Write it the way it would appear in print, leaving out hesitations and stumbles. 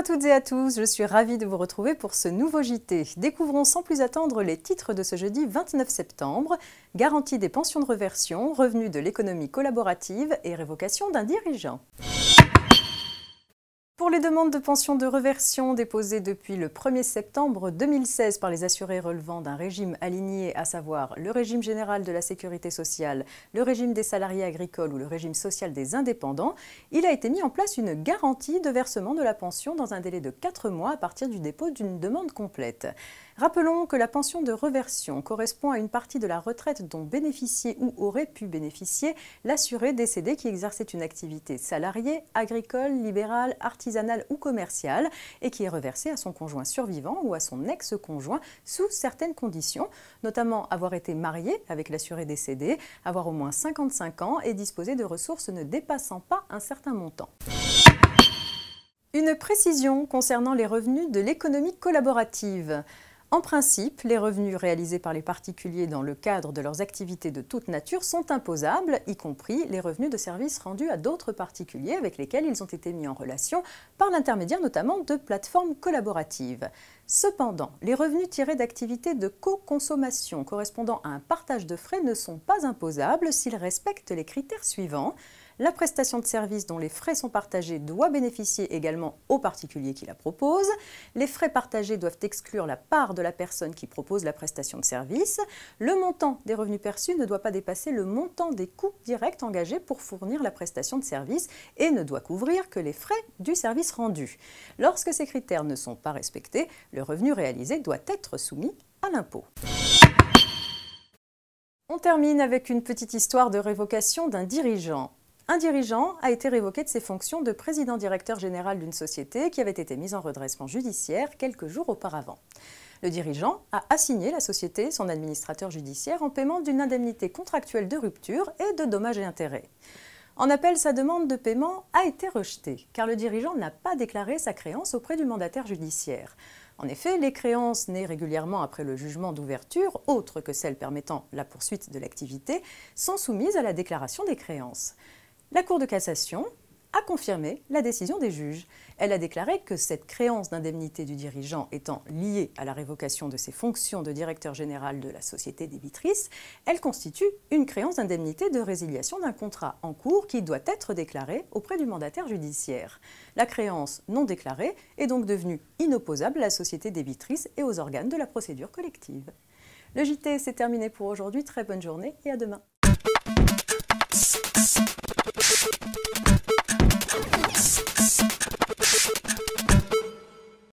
à toutes et à tous, je suis ravie de vous retrouver pour ce nouveau JT. Découvrons sans plus attendre les titres de ce jeudi 29 septembre. Garantie des pensions de réversion, revenus de l'économie collaborative et révocation d'un dirigeant. Pour les demandes de pension de réversion déposées depuis le 1er septembre 2016 par les assurés relevant d'un régime aligné, à savoir le régime général de la sécurité sociale, le régime des salariés agricoles ou le régime social des indépendants, il a été mis en place une garantie de versement de la pension dans un délai de 4 mois à partir du dépôt d'une demande complète. Rappelons que la pension de réversion correspond à une partie de la retraite dont bénéficiait ou aurait pu bénéficier l'assuré décédé qui exerçait une activité salariée, agricole, libérale, artisanale ou commerciale et qui est reversée à son conjoint survivant ou à son ex-conjoint sous certaines conditions, notamment avoir été marié avec l'assuré décédé, avoir au moins 55 ans et disposer de ressources ne dépassant pas un certain montant. Une précision concernant les revenus de l'économie collaborative. En principe, les revenus réalisés par les particuliers dans le cadre de leurs activités de toute nature sont imposables, y compris les revenus de services rendus à d'autres particuliers avec lesquels ils ont été mis en relation par l'intermédiaire notamment de plateformes collaboratives. Cependant, les revenus tirés d'activités de co-consommation correspondant à un partage de frais ne sont pas imposables s'ils respectent les critères suivants. La prestation de service dont les frais sont partagés doit bénéficier également aux particuliers qui la proposent. Les frais partagés doivent exclure la part de la personne qui propose la prestation de service. Le montant des revenus perçus ne doit pas dépasser le montant des coûts directs engagés pour fournir la prestation de service et ne doit couvrir que les frais du service rendu. Lorsque ces critères ne sont pas respectés, le revenu réalisé doit être soumis à l'impôt. On termine avec une petite histoire de révocation d'un dirigeant. Un dirigeant a été révoqué de ses fonctions de président-directeur général d'une société qui avait été mise en redressement judiciaire quelques jours auparavant. Le dirigeant a assigné la société, son administrateur judiciaire, en paiement d'une indemnité contractuelle de rupture et de dommages et intérêts. En appel, sa demande de paiement a été rejetée, car le dirigeant n'a pas déclaré sa créance auprès du mandataire judiciaire. En effet, les créances nées régulièrement après le jugement d'ouverture, autres que celles permettant la poursuite de l'activité, sont soumises à la déclaration des créances. La Cour de cassation a confirmé la décision des juges. Elle a déclaré que cette créance d'indemnité du dirigeant étant liée à la révocation de ses fonctions de directeur général de la société débitrice, elle constitue une créance d'indemnité de résiliation d'un contrat en cours qui doit être déclarée auprès du mandataire judiciaire. La créance non déclarée est donc devenue inopposable à la société débitrice et aux organes de la procédure collective. Le JT, c'est terminé pour aujourd'hui. Très bonne journée et à demain.